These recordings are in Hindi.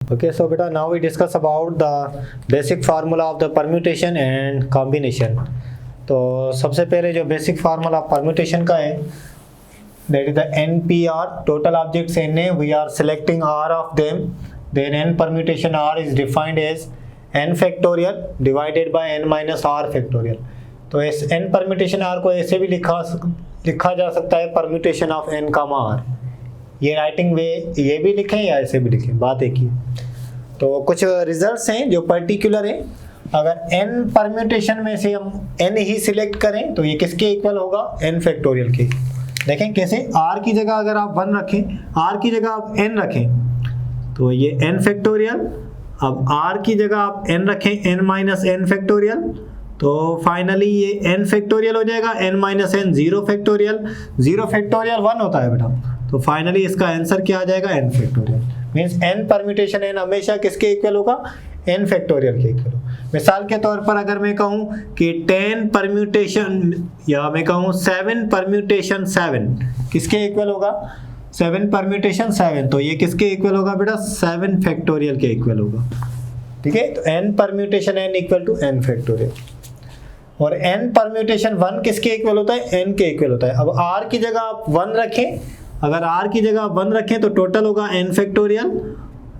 Okay, so beta now we discuss about the basic formula of the permutation and combination. तो सबसे पहले जो बेसिक फार्मूला परम्यूटेशन का है that is the NPR, total objects n है, we are selecting R of them, then n permutation R is defined as n factorial divided by n minus R factorial. तो इस n permutation R को ऐसे भी लिखा जा सकता है permutation of n comma R. ये राइटिंग वे ये भी लिखें या ऐसे भी लिखें, बात एक ही। तो कुछ रिजल्ट्स हैं जो पर्टिकुलर हैं। अगर n परम्यूटेशन में से हम n ही सिलेक्ट करें तो ये किसके इक्वल होगा, n फैक्टोरियल के। देखें कैसे, r की जगह अगर आप 1 रखें, r की जगह आप n रखें तो ये n फैक्टोरियल, अब r की जगह आप n रखें n माइनस n फैक्टोरियल, तो फाइनली ये n फैक्टोरियल हो जाएगा, n minus n 0 factorial, 0 factorial 1 होता है बेटा, तो फाइनली इसका आंसर क्या आ जाएगा, n factorial. Means n permutation n हमेशा किसके इक्वल होगा, n फैक्टोरियल के इक्वल होगा। मिसाल के तौर पर अगर मैं कहूँ कि 10 परम्यूटेशन या मैं कहूँ 7 परम्यूटेशन 7 किसके इक्वल होगा, 7 परम्यूटेशन 7, तो ये किसके इक्वल होगा बेटा, 7 फैक्टोरियल के इक्वल होगा। ठीक है, तो n permutation n equal to n factorial, और n परम्यूटेशन 1 किसके इक्वल होता है, n के इक्वल होता है। अब r की जगह आप 1 रखें, अगर r की जगह 1 रखें तो टोटल होगा n factorial,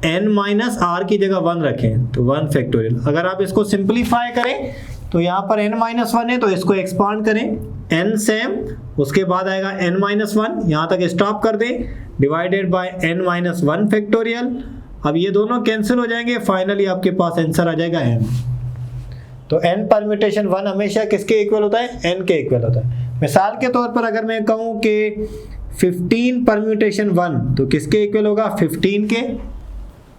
n minus r की जगह 1 रखें तो 1 फैक्टोरियल। अगर आप इसको सिंपलीफाई करें तो यहाँ पर n माइनस 1 है तो इसको एक्सपांड करें, n सेम, उसके बाद आएगा n माइनस 1, यहाँ तक स्टॉप कर दें, divided by n minus 1 factorial. अब ये दोनों कैंसिल हो जाएंगे, फाइनली आपके पास आंसर आ जाएगा n। तो n परम्यूटेशन 1 हमेशा किसके इक्वल होता है, n के इक्वल होता है। मिसाल के तौर पर अगर मैं कहूँ कि 15 परम्यूटेशन 1 तो किसके इक्वल होगा, 15 के।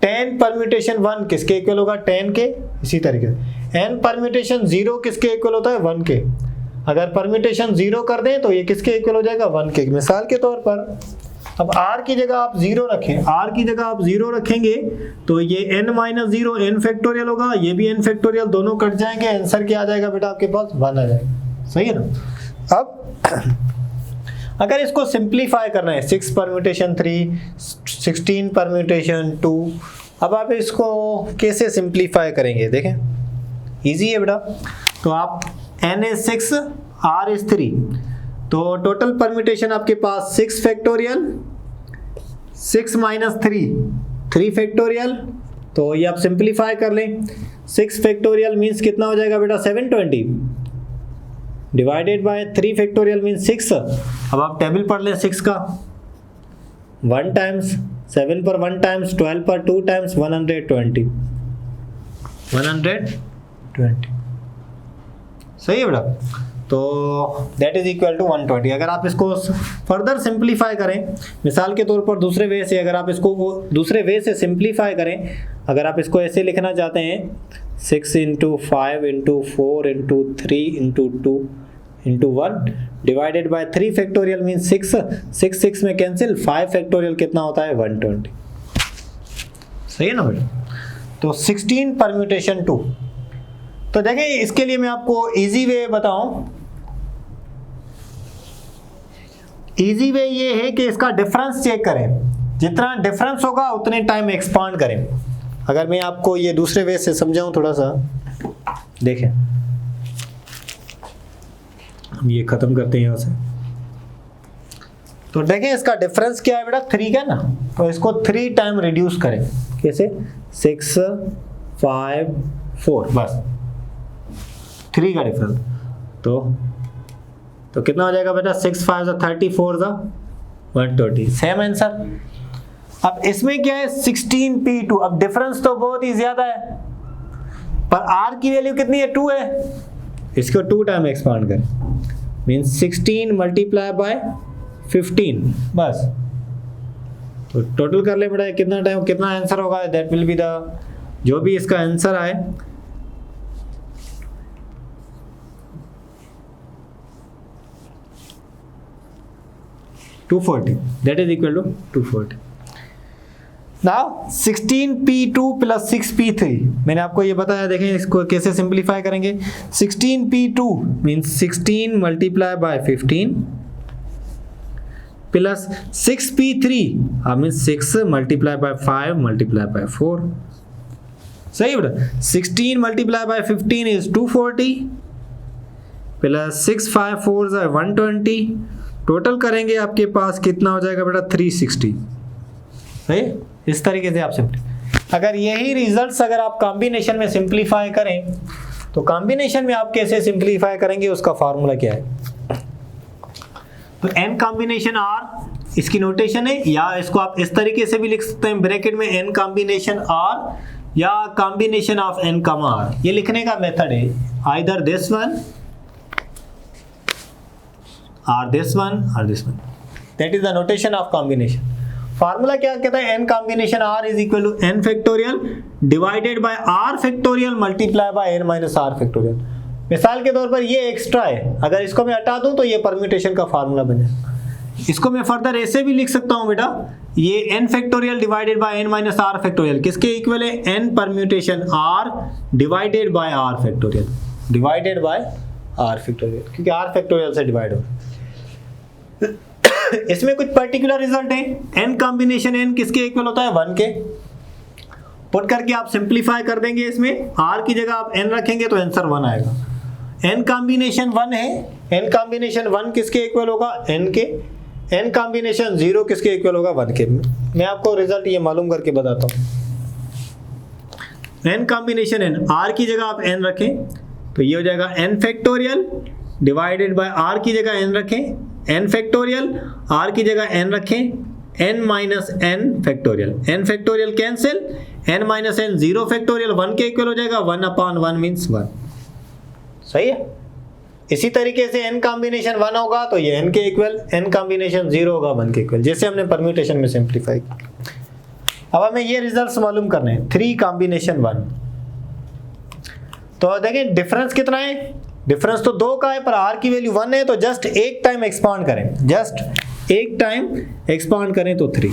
10 परम्यूटेशन 1 किसके इक्वल होगा, 10 के। इसी तरीके से n परम्यूटेशन 0 किसके इक्वल होता है, 1 के। अगर परम्यूटेशन 0 कर दें तो ये किसके इक्वल हो जाएगा, 1 के। मिसाल के तौर पर अब r की जगह आप 0 रखें, r की जगह आप 0 रखेंगे तो ये n माइनस 0 n फैक्टोरियल होगा, ये भी n फैक्टोरियल, दोनों कट जाएंगे, आंसर क्या आ जाएगा बेटा आपके पास, 1 आ जाएगा। सही है ना। अब अगर इसको सिंप्लीफाई करना है, 6 परम्यूटेशन 3, 16 परम्यूटेशन 2, अब आप इसको कैसे सिंप्लीफाई करेंगे, देखें इजी है बेटा। तो आप n is 6, r is 3, तो टोटल परम्यूटेशन आपके पास 6 फैक्टोरियल, 6 माइनस 3 फैक्टोरियल, तो ये आप सिंप्लीफाई कर लें। 6 फैक्टोरियल मीन्स कितना हो जाएगा बेटा, 720, डिवाइडेड बाय 3 फैक्टोरियल मीन्स 6। अब आप टेबल पढ़ लें 6 का, 1 टाइम्स 7 पर 1 टाइम्स 12 पर 2 टाइम्स 120, सही है बेटा। तो दैट इज इक्वल टू 120। अगर आप इसको फर्दर सिंप्लीफाई करें, मिसाल के तौर पर दूसरे वे से, अगर आप इसको दूसरे वे से सिंप्लीफाई करें, अगर आप इसको ऐसे लिखना चाहते हैं 6 into 5 into 4 into 3 into 2 into 1 divided by 3 factorial mean 6 में कैंसिल, 5 फैक्टोरियल कितना होता है, 120। सही है ना बेटा। तो 16 परम्यूटेशन 2, तो देखिए इसके लिए मैं आपको इजी वे बताऊं। इजी वे ये है कि इसका डिफरेंस चेक करें, जितना डिफरेंस होगा उतने टाइम एक्सपांड करें। अगर मैं आपको ये दूसरे वे से समझाऊं थोड़ा सा, देखें हम ये खत्म करते हैं यहाँ से, तो देखें इसका डिफरेंस क्या है बेटा, 3 का ना, तो इसको 3 टाइम रिड्यूस करें। कैसे, 6 5 4, बस 3 का डिफरेंस, तो कितना हो जाएगा बेटा, 6 5 34 120, सेम आंसर। अब इसमें क्या है, 16p2, अब डिफरेंस तो बहुत ही ज्यादा है, पर r की वैल्यू कितनी है, 2 है, इसको 2 टाइम एक्सपांड करें, मीन्स 16 मल्टीप्लाई बाय 15, बस। तो टोटल कर ले बेटा, कितना टाइम कितना आंसर होगा, दैट विल बी द, जो भी इसका आंसर आए, $240, that is equal to 240. Now 16p2 plus 6p3, मैंने आपको ये बताया, देखें इसको कैसे सिंप्लीफाई करेंगे। 16p2 means 16 multiply by 15 plus 6p3 mean 6 multiply by 5 multiply by 4, सही बेटा। 16 multiply by 15 is 240 plus 6 5 4 120, total करेंगे आपके पास कितना हो जाएगा बेटा 360, सही। इस तरीके से आप अगर यही रिजल्ट्स अगर आप कॉम्बिनेशन में सिंप्लीफाई करें तो कॉम्बिनेशन में आप कैसे सिंप्लीफाई करेंगे उसका फार्मूला क्या है। तो n कॉम्बिनेशन r इसकी नोटेशन है, या इसको आप इस तरीके से भी लिख सकते हैं ब्रैकेट में n कॉम्बिनेशन r या कॉम्बिनेशन ऑफ n कमा r। ये लिखने का मेथड है either this one or this one or this one, that is the notation of combination। Formula क्या कहता है, n combination r is equal to n factorial divided by r factorial multiply bye n minus r factorial. मिसाल के तौर पर ये एक्स्ट्रा है, अगर इसको मैं हटा दूं तो ये परम्यूटेशन का फार्मूला बन जाए। इसको मैं फर्दर ऐसे भी लिख सकता हूं बेटा, ये n factorial divided by n minus r factorial किसके इक्वल है, n permutation r divided by r factorial, divided by r factorial, क्योंकि r फैक्टोरियल से डिवाइड हो। इसमें कुछ पर्टिकुलर रिजल्ट है, n कॉम्बिनेशन n किसके इक्वल होता है 1 के। पुट करके आप सिंप्लीफाई कर देंगे, इसमें r की जगह आप n रखेंगे तो आंसर 1 आएगा। n कॉम्बिनेशन 1 है, n कॉम्बिनेशन 1 किसके इक्वल होगा n के, n कॉम्बिनेशन 0 किसके इक्वल होगा 1 के। मैं आपको रिजल्ट ये मालूम करके बताता हूँ। n कॉम्बिनेशन n, r की जगह आप n रखें तो ये हो जाएगा n factorial divided by r की जगह n रखें n फैक्टोरियल, r की जगह n रखें n minus n factorial, n factorial cancel, n minus n 0 factorial 1 के इक्वल हो जाएगा, 1 अपॉन 1 मीन्स 1, सही है। इसी तरीके से n कॉम्बिनेशन 1 होगा तो ये n के इक्वल, n कॉम्बिनेशन 0 होगा 1 के इक्वल, जैसे हमने परम्यूटेशन में सिंप्लीफाई किया। अब हमें ये रिजल्ट्स मालूम करने हैं, 3 कॉम्बिनेशन 1। तो देखें डिफरेंस कितना है, डिफरेंस तो 2 का है पर r की वैल्यू 1 है, तो जस्ट एक टाइम एक्सपांड करें, जस्ट एक टाइम एक्सपांड करें तो 3,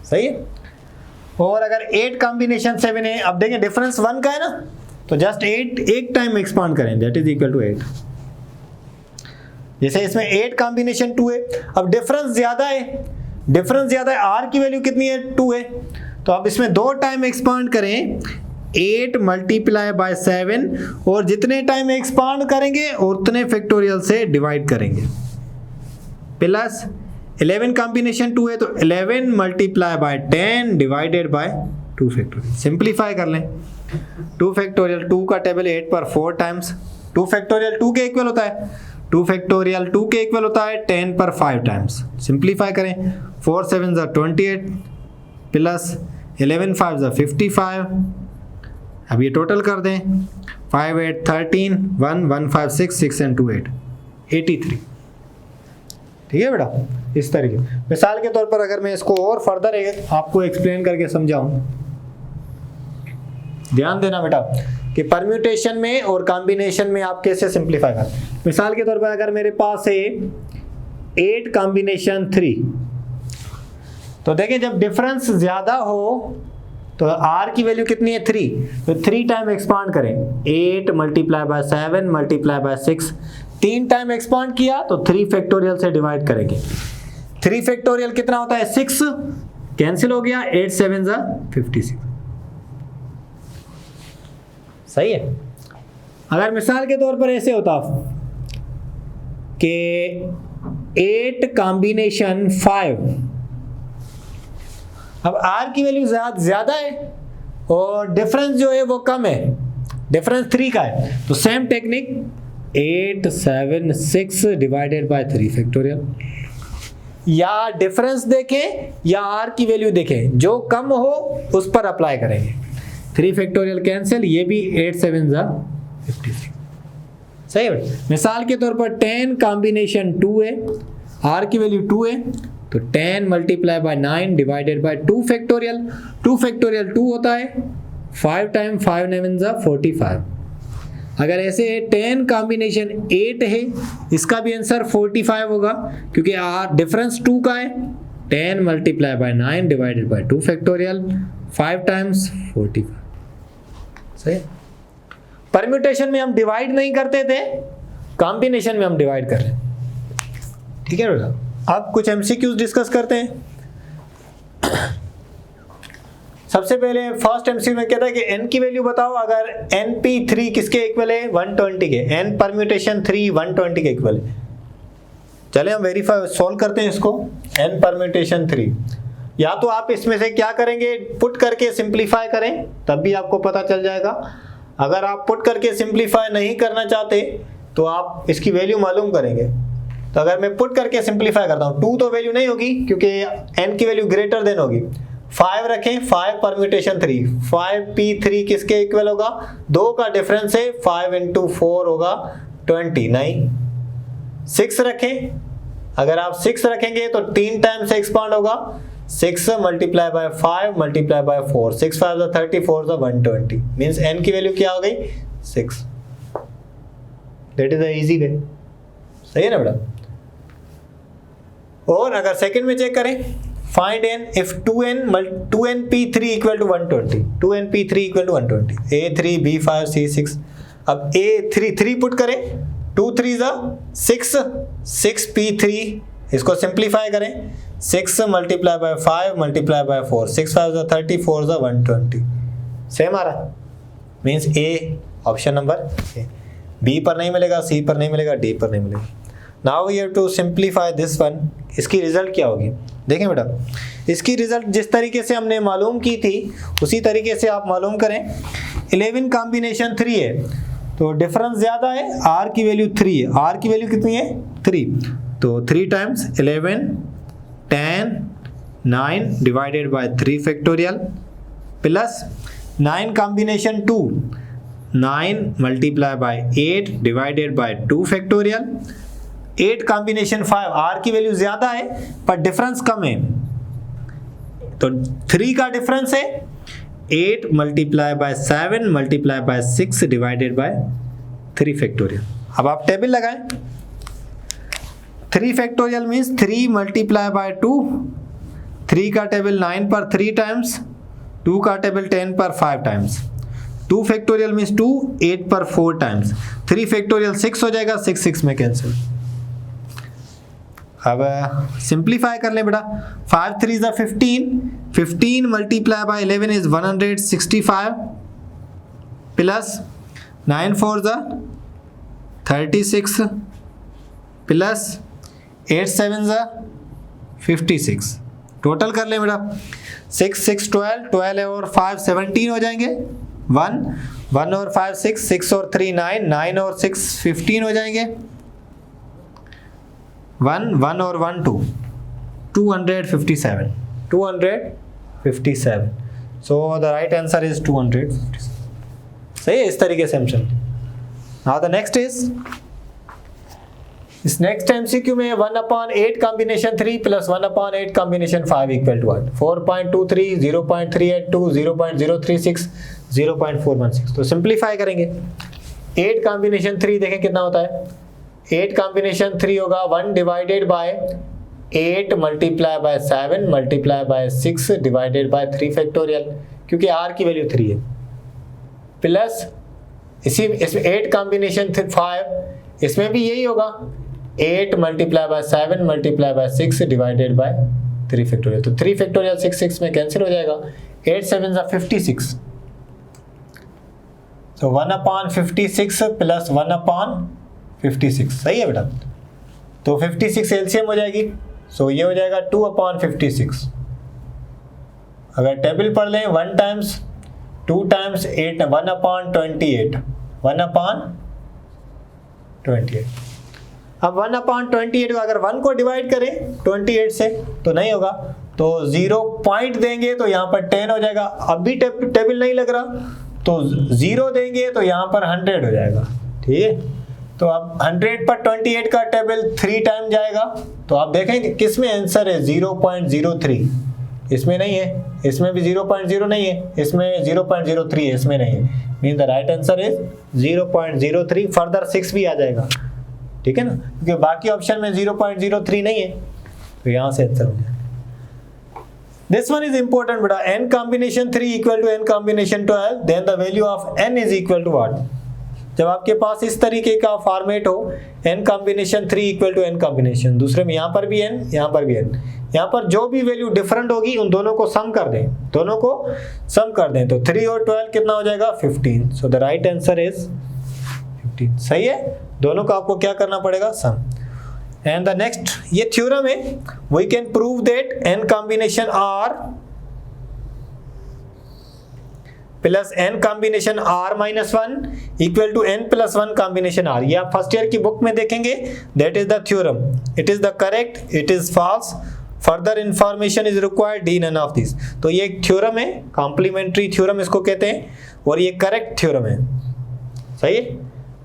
सही है। और अगर 8 कॉम्बिनेशन 7 है, अब देखें डिफरेंस 1 का है ना, तो जस्ट 8 एक टाइम एक्सपांड करें, दैट इज इक्वल टू 8। जैसे इसमें 8 कॉम्बिनेशन 2 है, अब डिफरेंस ज्यादा है, डिफरेंस ज्यादा है, r की वैल्यू कितनी है 2 है, तो अब इसमें 2 टाइम एक्सपांड करें, 8 मल्टीप्लाई बाय 7, और जितने टाइम एक्सपांड करेंगे उतने फैक्टोरियल से डिवाइड करेंगे, प्लस 11 कॉम्बिनेशन 2 है तो 11 multiply by 10 divided by 2 factorial. Simplify कर लें, 2 फैक्टोरियल 2 का टेबल 8 पर 4 टाइम्स, 2 फैक्टोरियल 2 के इक्वल होता है, 2 फैक्टोरियल 2 के इक्वल होता है 10 पर 5 टाइम्स। सिंप्लीफाई करें, 4 7 28 प्लस 11 5 55, अब ये टोटल कर दें, 5 8 13 1 1 5 6 6 and 2 8 83, ठीक है बेटा। इस तरीके मिसाल के तौर पर अगर मैं इसको और फर्दर आपको एक्सप्लेन करके समझाऊं, ध्यान देना बेटा कि परम्यूटेशन में और कॉम्बिनेशन में आप कैसे सिंप्लीफाई करते। मिसाल के तौर पर अगर मेरे पास है 8 कॉम्बिनेशन 3, तो देखिए जब डिफरेंस ज्यादा हो तो r की वैल्यू कितनी है 3, तो 3 टाइम एक्सपांड करें, 8 multiply by 7 multiply by 6, 3 time expand किया तो 3 फैक्टोरियल से डिवाइड करेंगे। 3 फैक्टोरियल कितना होता है 6, कैंसिल हो गया, 8 7 56, सही है। अगर मिसाल के तौर पर ऐसे होता कि 8 कॉम्बिनेशन 5, अब r की वैल्यू ज्यादा है और डिफरेंस जो है वो कम है, डिफरेंस 3 का है, तो same technique 8 7 6 divided by 3 factorial, या डिफरेंस देखें या r की वैल्यू देखें, जो कम हो उस पर अप्लाई करेंगे, 3 फैक्टोरियल कैंसिल, ये भी 8 7 56, सही है। मिसाल के तौर पर 10 कॉम्बिनेशन 2 है, r की वैल्यू 2 है, तो 10 multiply by 9 divided by 2 factorial, 2 factorial 2 होता है, 5 टाइम 5 9 45। अगर ऐसे 10 कॉम्बिनेशन 8 है, इसका भी आंसर 45 होगा, क्योंकि डिफरेंस 2 का है, 10 multiply by 9 divided by 2 factorial, 5 times 45, सही। परम्यूटेशन में हम डिवाइड नहीं करते थे, कॉम्बिनेशन में हम डिवाइड कर रहे हैं, ठीक है बेटा। अब कुछ MCQs डिस्कस करते हैं। सबसे पहले फर्स्ट MCQ में कहता है कि n की वैल्यू बताओ अगर NP3 किसके इक्वल है, 120 के। n परम्यूटेशन 3 120 के इक्वल है। चले हम वेरीफाई सॉल्व करते हैं इसको। n परम्यूटेशन 3, या तो आप इसमें से क्या करेंगे, पुट करके सिंप्लीफाई करें, तब भी आपको पता चल जाएगा। अगर आप पुट करके सिंप्लीफाई नहीं करना चाहते तो आप इसकी वैल्यू मालूम करेंगे। तो अगर मैं पुट करके सिंप्लीफाई करता हूँ, 2 तो वैल्यू नहीं होगी क्योंकि n की वैल्यू ग्रेटर देन होगी। 5 रखें, 5 परम्यूटेशन 3, 5p3 किसके इक्वल होगा, 2 का डिफरेंस है, 5 × 4 होगा 29। 6 रखें, अगर आप 6 रखेंगे तो 3 टाइम्स एक्सपांड होगा, 6 multiply by 5 multiply by 4, 6 5 30, 4 120, means n की वैल्यू क्या हो गई, 6। That is the easy way. सही है ना बेटा। और अगर सेकंड में चेक करें, find n if 2np3 equal to 120, 2np3 equal to 120, a3 b5 c6। अब a3 3 पुट करें, 2 3 6, 6p3, इसको सिंप्लीफाई करें, 6 multiply by 5 multiply by 4, 6 5 30, 4 120। Same आ रहा है, means A option number A. B पर नहीं मिलेगा, सी पर नहीं मिलेगा, डी पर नहीं मिलेगा। Now we have to simplify this one. इसकी रिजल्ट क्या होगी देखें बेटा। इसकी रिजल्ट जिस तरीके से हमने मालूम की थी उसी तरीके से आप मालूम करें। 11 कॉम्बिनेशन 3 है तो डिफरेंस ज़्यादा है, r की वैल्यू 3 है। r की वैल्यू कितनी है, 3, तो 3 times 11 10 9 divided by 3 factorial plus 9 combination 2, 9 multiply by 8 divided by 2 factorial. 8 combination 5, r की वैल्यू ज्यादा है पर डिफरेंस कम है, तो 3 का डिफरेंस है, 8 multiply by 7 multiply by 6 divided by 3 factorial. अब आप टेबल लगाएं, 3 फैक्टोरियल मीन्स 3 मल्टीप्लाई बाय 2, 3 का टेबल 9 पर 3 टाइम्स, 2 का टेबल 10 पर 5 टाइम्स, 2 फैक्टोरियल मीन्स 2, 8 पर 4 टाइम्स, 3 फैक्टोरियल 6 हो जाएगा, 6 6 में कैंसिल। अब सिंप्लीफाई कर लें बेटा, 5 3 is 15, 15 multiply by 11 is 165 plus 9 4 is 36 plus 8 7 is 56। Total कर लें बेटा, 6 6 12, 12 और 5 17 हो जाएंगे, 1 1 और 5 6, 6 और 3 9, 9 और 6 15 हो जाएंगे, 1 1 और 1 2, 257, 257। So the right answer is 257। सही है, इस तरीके से हम चलें। नाउ द नेक्स्ट इज, इस नेक्स्ट MCQ में 1/8 combination 3 plus 1/8 combination 5 equal to 1, 4.23 0.382 0.036 0.416। तो सिंप्लीफाई करेंगे, 8 कॉम्बिनेशन 3 देखें कितना होता है, 8 कॉम्बिनेशन 3 होगा 1 divided by 8 multiply by 7 multiply by 6 divided by 3 factorial, क्योंकि r की वैल्यू 3 है, प्लस इसमें 8 कॉम्बिनेशन 5, इसमें भी यही होगा, 8 multiply by 7 multiply by 6 divided by 3 factorial. तो 3 फैक्टोरियल 6 6 में कैंसिल हो जाएगा, 8 7 is 56, तो 1/56 प्लस 1/56। सही है बेटा, तो 56 एलसीएम हो जाएगी, सो ये हो जाएगा 2/56। अगर टेबल पढ़ लें, 1 टाइम्स 2 टाइम्स 8, 1/28, 1/28। अब 1/28 को अगर 1 को डिवाइड करें 28 से तो नहीं होगा, तो 0 पॉइंट देंगे तो यहाँ पर 10 हो जाएगा। अब भी टेबल नहीं लग रहा तो 0 देंगे तो यहाँ पर 100 हो जाएगा, ठीक है। तो अब 100 पर 28 का टेबल 3 टाइम जाएगा, तो आप देखेंगे किस में आंसर है, 0.03, इसमें नहीं है, इसमें भी 0.0 नहीं है, इसमें 0.03 है, इसमें नहीं है, mean the right answer is 0.03। Further 6 भी आ जाएगा, ठीक है ना, क्योंकि बाकी ऑप्शन में 0.03 नहीं है, तो यहाँ से आंसर हो जाएगा। This one is important बेटा, n combination 3 equal to n combination 12, then the value of n is equal to what? जब आपके पास इस तरीके का फॉर्मेट हो, n combination 3 equal to n combination, दूसरे में यहाँ पर भी n, यहाँ पर भी n, यहाँ पर जो भी वैल्यू डिफरेंट होगी उन दोनों को सम कर दें, दोनों को सम कर दें, तो 3 और 12 कितना हो जाएगा 15। So the right answer is 15। सही है, दोनों का आपको क्या करना पड़ेगा, सम। एंड द नेक्स्ट ये थ्योरम है, we can prove that n combination r plus n combination r minus 1 equal to n plus 1 combination r। ये आप फर्स्ट ईयर की बुक में देखेंगे, that is the theorem, it is the correct, it is false, further information is required, D none of this. तो ये एक थ्योरम है, कॉम्प्लीमेंट्री थ्योरम इसको कहते हैं, और ये करेक्ट थ्योरम है। सही है,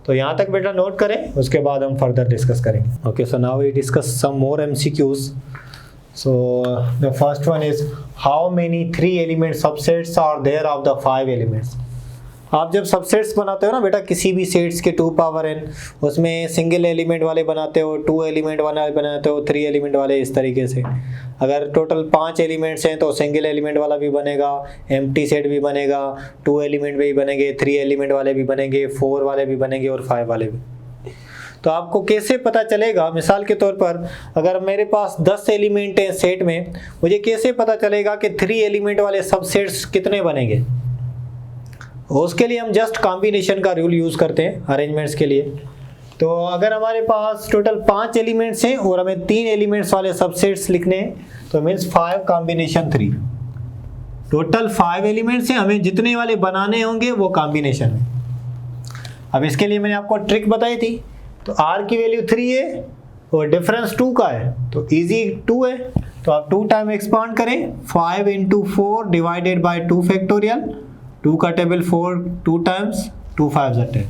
तो यहाँ तक बेटा नोट करें, उसके बाद हम फर्दर डिस्कस करेंगे। Okay, so now we discuss some more MCQs. So the first one is how many 3 element subsets are there of the 5 elements? आप जब सबसेट्स बनाते हो ना बेटा किसी भी सेट्स के 2 पावर n, उसमें सिंगल एलिमेंट वाले बनाते हो, 2 एलिमेंट वाले बनाते हो, 3 एलिमेंट वाले, इस तरीके से। अगर टोटल 5 एलिमेंट्स हैं तो सिंगल एलिमेंट वाला भी बनेगा, एम्प्टी सेट भी बनेगा, 2 एलिमेंट भी बनेंगे, 3 एलिमेंट वाले भी बनेंगे, 4 वाले भी बनेंगे और 5 वाले भी। तो आपको कैसे पता चलेगा, मिसाल के तौर पर अगर मेरे पास 10 एलिमेंट हैं सेट में, मुझे कैसे पता चलेगा कि 3 एलिमेंट वाले सबसेट्स कितने बनेंगे? उसके लिए हम जस्ट कॉम्बिनेशन का रूल यूज़ करते हैं अरेंजमेंट्स के लिए। तो अगर हमारे पास टोटल 5 एलिमेंट्स हैं और हमें 3 एलिमेंट्स वाले सबसेट्स लिखने हैं, तो मीन्स 5 कॉम्बिनेशन 3। टोटल 5 एलिमेंट्स हैं, हमें जितने वाले बनाने होंगे वो कॉम्बिनेशन में। अब इसके लिए मैंने आपको ट्रिक बताई थी, तो r की वैल्यू 3 है और डिफरेंस 2 का है, तो इजी 2 है, तो आप 2 टाइम एक्सपांड करें, 5 इंटू 4 डिवाइडेड बाई 2 फैक्टोरियल, 2 का टेबल 4 2 टाइम्स, 2 5 10।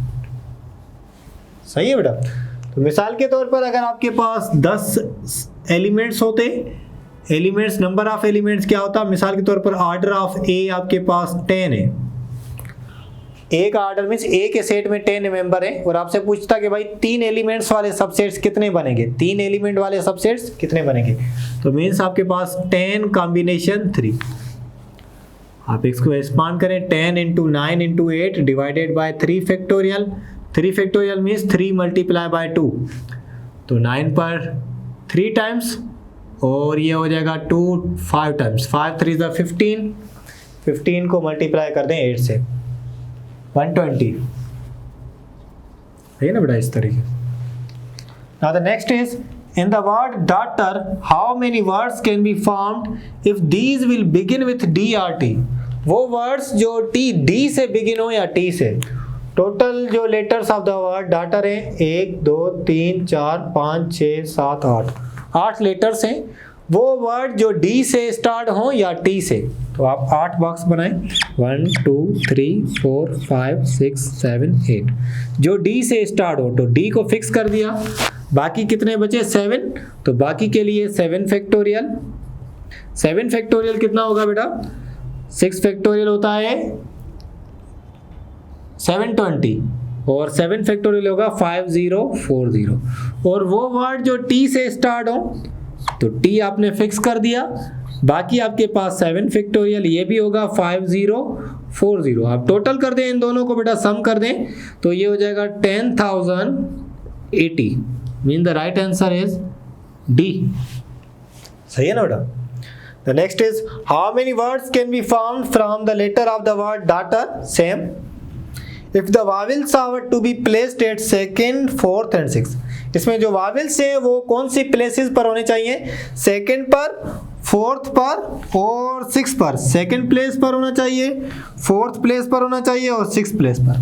सही है बेटा। तो मिसाल के तौर पर अगर आपके पास 10 एलिमेंट्स होते, एलिमेंट्स नंबर ऑफ एलिमेंट्स क्या होता, मिसाल के तौर पर ऑर्डर ऑफ ए आपके पास 10 है, एक आर्डर मीन्स ए के सेट में 10 मेंबर है, और आपसे पूछता कि भाई 3 एलिमेंट्स वाले सबसेट्स कितने बनेंगे, 3 एलिमेंट वाले सबसेट्स कितने बनेंगे, तो मीन्स आपके पास 10 कॉम्बिनेशन 3। आप इसको एक्सपांड करें, 10 into 9 into 8 divided by 3 factorial, 3 factorial means 3 multiply by 2, तो 9 पर 3 टाइम्स और ये हो जाएगा 2 5 टाइम्स, 5 3 ज़ा 15, 15 को मल्टीप्लाई कर दें 8 से 120 है ना बेटा, इस तरीके। Now the next is in the word daughter, how many words can be formed if these will begin with D or T? वो words जो D से begin हो या T से, टोटल जो letters of the word daughter है 1 2 3 4 5 6 7 8 लेटर्स हैं। वो वर्ड जो डी से स्टार्ट हो या टी से, तो आप 8 बॉक्स बनाएं, 1 2 3 4 5 6 7 8। जो डी से स्टार्ट हो तो डी को फिक्स कर दिया, बाकी कितने बचे 7, तो बाकी के लिए 7 फैक्टोरियल। 7 फैक्टोरियल कितना होगा बेटा, 6 फैक्टोरियल होता है 720 और 7 फैक्टोरियल होगा 5040। और वो वर्ड जो टी से स्टार्ट हो तो टी आपने फिक्स कर दिया, बाकी आपके पास 7 फैक्टोरियल, ये भी होगा 5040। आप टोटल कर दें इन दोनों को बेटा, सम कर दें तो ये हो जाएगा 10,080। Mean the right answer is D. सही है ना बेटा। The next is how many words can be found from the letter of the word daughter, same. If the vowels are to be placed at second, fourth and sixth, इसमें जो वावेल्स हैं वो कौन सी प्लेसेस पर होने चाहिए, सेकंड पर, फोर्थ पर और सिक्स पर। सेकंड प्लेस पर होना चाहिए, फोर्थ प्लेस पर होना चाहिए और सिक्स प्लेस पर।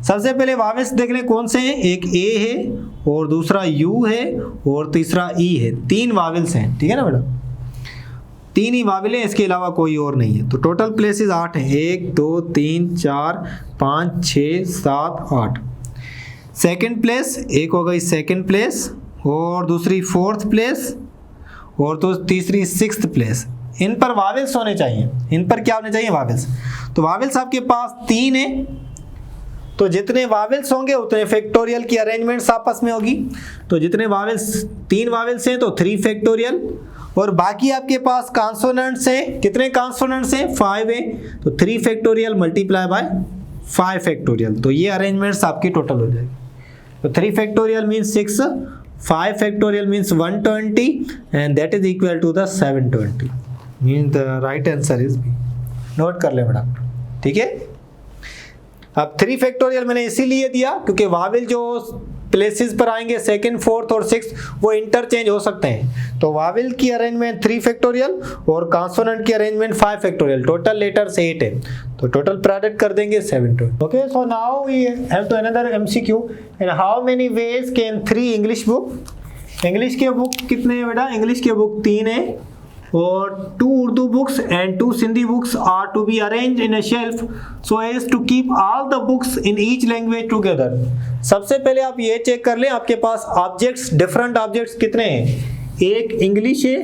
सबसे पहले वावेल्स देख लें कौन से हैं, एक ए है और दूसरा यू है और तीसरा ई है। 3 वावेल्स हैं, ठीक है ना बेटा, 3 ही वावेल हैं, इसके अलावा कोई और नहीं है। तो टोटल प्लेसेस 8 हैं, 1 2 3 4 5 6 7 8। सेकंड प्लेस एक हो गई सेकंड प्लेस और दूसरी फोर्थ प्लेस और तो तीसरी सिक्स्थ प्लेस। इन पर वावेल्स होने चाहिए, इन पर क्या होने चाहिए, वावेल्स। तो वावेल्स आपके पास 3 है, तो जितने वावेल्स होंगे उतने फैक्टोरियल की अरेंजमेंट्स आपस में होगी। तो जितने वावेल्स 3 वावेल्स हैं तो 3 फैक्टोरियल, और बाकी आपके पास कॉन्सोनेंट्स हैं, कितने कॉन्सोनेंट्स हैं 5 है, तो 3 फैक्टोरियल मल्टीप्लाई बाय 5 फैक्टोरियल, तो ये अरेंजमेंट्स आपकी टोटल हो जाएगी। तो 3 factorial means 6, 5 factorial means 120 and that is equal to the 720, mean the right answer is B. Note कर ले मैडम, ठीक है। अब 3 फैक्टोरियल मैंने इसीलिए दिया क्योंकि वावेल जो प्लेसेस पर आएंगे सेकंड, फोर्थ और सिक्स वो इंटरचेंज हो सकते हैं। तो वावेल की अरेंजमेंट 3 फैक्टोरियल और कॉन्सोनेंट की अरेंजमेंट 5 फैक्टोरियल, टोटल लेटर्स 8 है, तो टोटल प्रोडक्ट कर देंगे 720। Okay, so now we have to another MCQ, in how many ways can 3 English book, English के बुक कितने हैं बेटा? इंग्लिश के बुक 3 है और 2 Urdu books and 2 Sindhi books are to be arranged in a shelf so as to keep all the books in each language together. सबसे पहले आप ये चेक कर लें आपके पास ऑब्जेक्ट्स, डिफरेंट ऑब्जेक्ट्स कितने हैं। एक इंग्लिश है,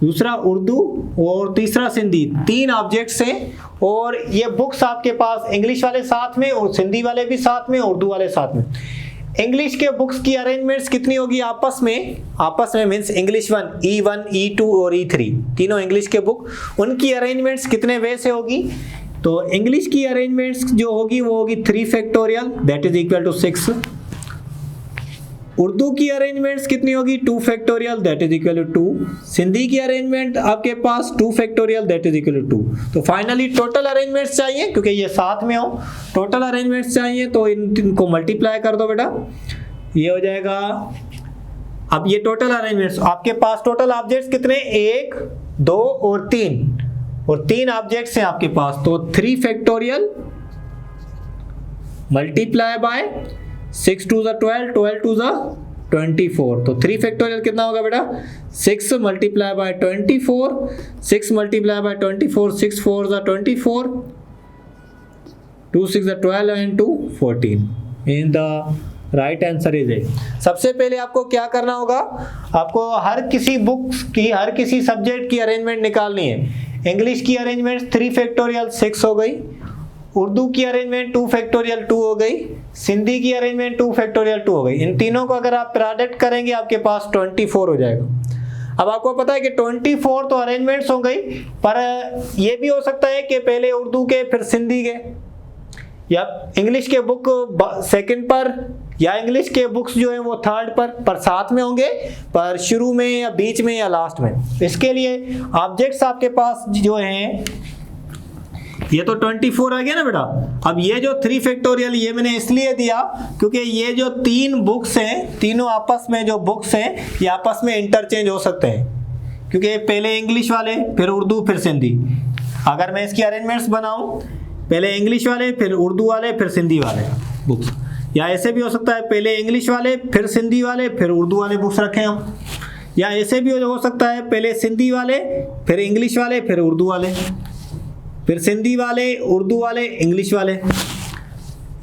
दूसरा उर्दू और तीसरा सिंधी, 3 ऑब्जेक्ट्स हैं और ये बुक्स आपके पास इंग्लिश वाले साथ में और सिंधी वाले भी साथ में, उर्दू वाले साथ में। इंग्लिश के बुक्स की अरेंजमेंट्स कितनी होगी आपस में मींस इंग्लिश 1, E1, E2 और E3, तीनों इंग्लिश के बुक, उनकी अरेंजमेंट्स कितने वे से होगी। तो इंग्लिश की अरेंजमेंट्स जो होगी वो होगी 3 factorial that is equal to 6। Urdu की अरेंजमेंट्स कितनी होगी 2 factorial that is equal to 2। Sindhi की अरेंजमेंट आपके पास 2 factorial that is equal to 2। तो फाइनली टोटल अरेंजमेंट्स चाहिए क्योंकि ये साथ में हो, टोटल अरेंजमेंट्स चाहिए तो इनको मल्टीप्लाई कर दो बेटा, ये हो जाएगा। अब ये टोटल अरेंजमेंट्स आपके पास टोटल ऑब्जेक्ट्स कितने, 1, 2 और 3 ऑब्जेक्ट्स हैं आपके पास। तो 3 फैक्टोरियल मल्टीप्लाई बाय 6 2 12, 12 2 24। तो 3 फैक्टोरियल कितना होगा बेटा, 6 multiply bye 24, 6 multiply bye 24, 6 4 24, 2 6 12 and 2 14। In the right answer is a. सबसे पहले आपको क्या करना होगा, आपको हर किसी बुक्स की, हर किसी सब्जेक्ट की अरेंजमेंट निकालनी है। इंग्लिश की अरेंजमेंट 3 फैक्टोरियल 6 हो गई, उर्दू की अरेंजमेंट 2 फैक्टोरियल 2 हो गई, सिंधी की अरेंजमेंट 2 फैक्टोरियल 2 हो गई। इन तीनों को अगर आप प्रोडक्ट करेंगे आपके पास 24 हो जाएगा। अब आपको पता है कि 24 तो अरेंजमेंट्स हो गई, पर ये भी हो सकता है कि पहले उर्दू के फिर सिंधी के, या इंग्लिश के बुक सेकंड पर, या इंग्लिश के बुक्स जो है वो थर्ड पर साथ में होंगे, पर शुरू में या बीच में या लास्ट में। इसके लिए ऑब्जेक्ट्स आपके पास जो हैं, ये तो 24 आ गया ना बेटा। अब ये जो 3 फैक्टोरियल ये मैंने इसलिए दिया क्योंकि ये जो 3 बुक्स हैं, तीनों आपस में जो बुक्स हैं ये आपस में इंटरचेंज हो सकते हैं, क्योंकि पहले इंग्लिश वाले फिर उर्दू फिर सिंधी। अगर मैं इसकी अरेंजमेंट्स बनाऊं, पहले इंग्लिश वाले फिर उर्दू वाले फिर सिंधी वाले बुक्स, या ऐसे भी हो सकता है पहले इंग्लिश वाले फिर सिंधी वाले फिर उर्दू वाले बुक्स रखें हम, या ऐसे भी हो सकता है पहले सिंधी वाले फिर इंग्लिश वाले फिर उर्दू वाले, फिर सिंधी वाले उर्दू वाले इंग्लिश वाले,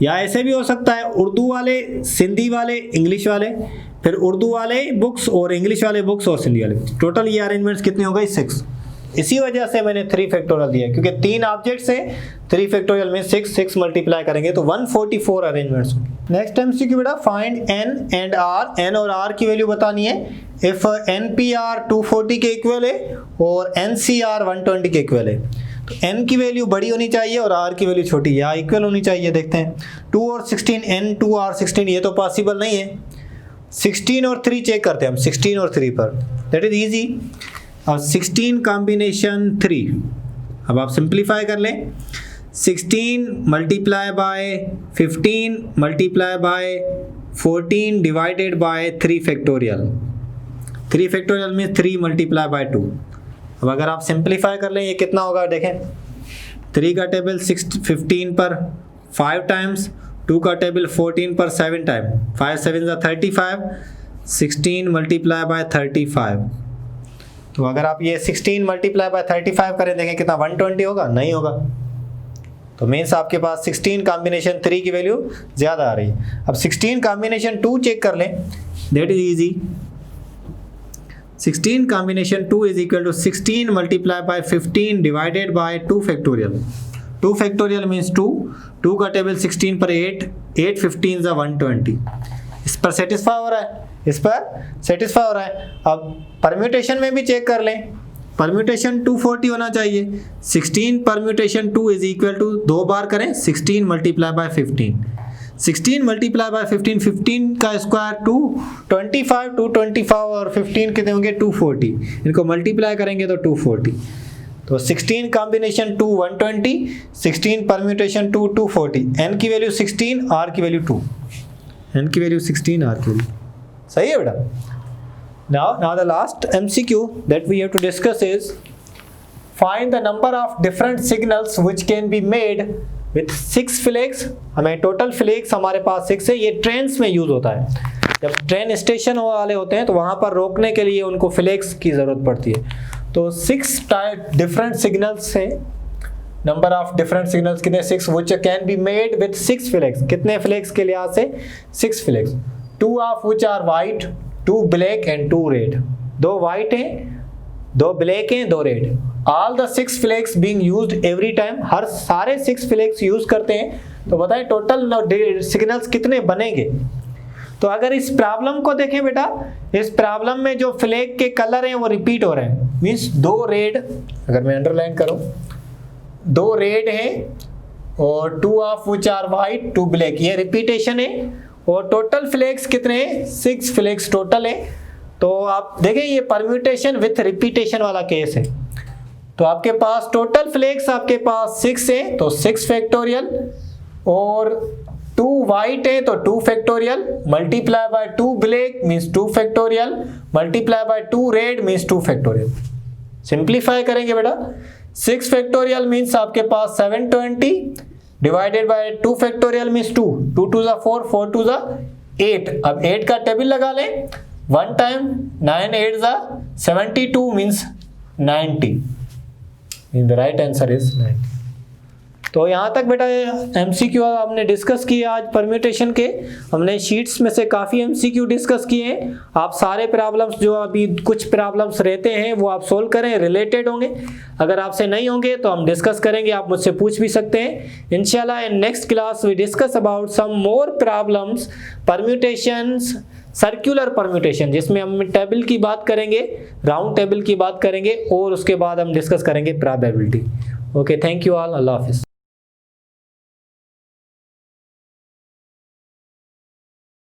या ऐसे भी हो सकता है उर्दू वाले सिंधी वाले इंग्लिश वाले, फिर उर्दू वाले बुक्स और इंग्लिश वाले बुक्स और सिंधी वाले। टोटल ये अरेंजमेंट्स कितनी हो गई 6। इसी वजह से मैंने 3 फैक्टोरियल दिया क्योंकि 3 ऑब्जेक्ट्स हैं, 3 फैक्टोरियल में 6 मल्टीप्लाई करेंगे तो 144 अरेंजमेंट्स होंगे। नेक्स्ट एमसीक्यू बेटा, find n and r. N और आर की वैल्यू बतानी है। इफ NPR 240 के इक्वल है और NCR 120 के इक्वल है, तो n की वैल्यू बड़ी होनी चाहिए और r की वैल्यू छोटी या इक्वल होनी चाहिए। देखते हैं 2 और 16, n 2 r 16, ये तो पॉसिबल नहीं है। 16 और 3 चेक करते हैं हम, 16 और 3 पर, दैट इज इजी। और 16 कॉम्बिनेशन 3, अब आप सिंप्लीफाई कर लें। 16 multiply by 15 multiply by 14 divided by 3 factorial. 3 factorial में 3 मल्टीप्लाई बाय 2। अब अगर आप सिंप्लीफाई कर लें ये कितना होगा, देखें 3 का टेबल 15 पर 5 टाइम्स, 2 का टेबल 14 पर 7 टाइम, 5 7 35, 16 मल्टीप्लाई बाय 35। तो अगर आप ये 16 मल्टीप्लाई बाय 35 करें, देखें कितना 120 होगा, नहीं होगा। तो मीन्स आपके पास 16 कॉम्बिनेशन 3 की वैल्यू ज़्यादा आ रही है। अब 16 कॉम्बिनेशन 2 चेक कर लें, that is easy. 16 combination 2 is equal to 16 multiplied by 15 divided by 2 factorial. 2 factorial means 2 का टेबल 16 पर 8 15 is 120। इस पर सेटिस्फाई हो रहा है, इस पर सेटिस्फाई हो रहा है। अब परम्यूटेशन में भी चेक कर लें, परम्यूटेशन 240 होना चाहिए। 16 परम्यूटेशन 2 इज इक्वल टू, 2 बार करें 16 मल्टीप्लाई बाय 15, 16 मल्टीप्लाई बाय 15, 15 का स्क्वायर 2, 25, 225 और 15 कितने होंगे 240, इनको मल्टीप्लाई करेंगे तो 240। तो 16 कॉम्बिनेशन 2 120, 16 परम्यूटेशन 2 240, n की वैल्यू 16, r की वैल्यू 2, n की वैल्यू 16, r की वैल्यू, सही है बेटा। Now the last MCQ that we have to discuss is find the number of different signals which can be made with 6 flags। हमें टोटल फ्लैग्स हमारे पास 6 है। ये ट्रेन्स में यूज होता है, जब ट्रेन स्टेशन वाले होते हैं तो वहाँ पर रोकने के लिए उनको फ्लैग्स की ज़रूरत पड़ती है। तो 6 डिफरेंट सिग्नल्स है, नंबर ऑफ डिफरेंट सिग्नल्स कितने 6 which can be made with 6 flags। कितने फ्लैग्स के लिहाज से 6 flags, 2 of which are white, 2 black and 2 red. 2 white हैं, 2 ब्लैक हैं, 2 red. All the 6 flags being used every time, हर सारे 6 फ्लैग्स यूज करते हैं। तो बताएं टोटल सिग्नल्स कितने बनेंगे। तो अगर इस प्रॉब्लम को देखें बेटा, इस प्रॉब्लम में जो फ्लैग के कलर हैं वो रिपीट हो रहे हैं, मीन्स 2 रेड, अगर मैं अंडरलाइन करूं 2 रेड हैं और 2 of which are white, 2 black, ये रिपीटेशन है। और टोटल फ्लैग्स कितने हैं 6 फ्लैग्स टोटल है। तो आप देखें ये परम्यूटेशन विथ रिपीटेशन वाला केस है। तो आपके पास टोटल फ्लैग्स आपके पास 6 है तो 6 फैक्टोरियल, और 2 वाइट है तो 2 factorial, multiply by 2 black means 2 factorial, multiply by 2 red means 2 factorial. Simplify करेंगे बेटा, 6 फैक्टोरियल मीन्स आपके पास 720 divided by 2 factorial means 2, 2 two ज़ा 4, 4 टू ज़ा 8। अब 8 का टेबल लगा लें, 1 टाइम 9 8 ज़ा 72 means 90, in the right answer is 90। तो यहाँ तक बेटा MCQ हमने डिस्कस किए आज परम्यूटेशन के। हमने शीट्स में से काफ़ी MCQ डिस्कस किए हैं। आप सारे प्रॉब्लम्स जो अभी कुछ प्रॉब्लम्स रहते हैं वो आप सोल्व करें, रिलेटेड होंगे। अगर आपसे नहीं होंगे तो हम डिस्कस करेंगे, आप मुझसे पूछ भी सकते हैं इंशाल्लाह। In next class we discuss about some more problems, permutations, circular permutation, जिसमें हम टेबल की बात करेंगे, राउंड टेबल की बात करेंगे, और उसके बाद हम डिस्कस करेंगे probability. Okay, thank you all, अल्लाह हाफिज़।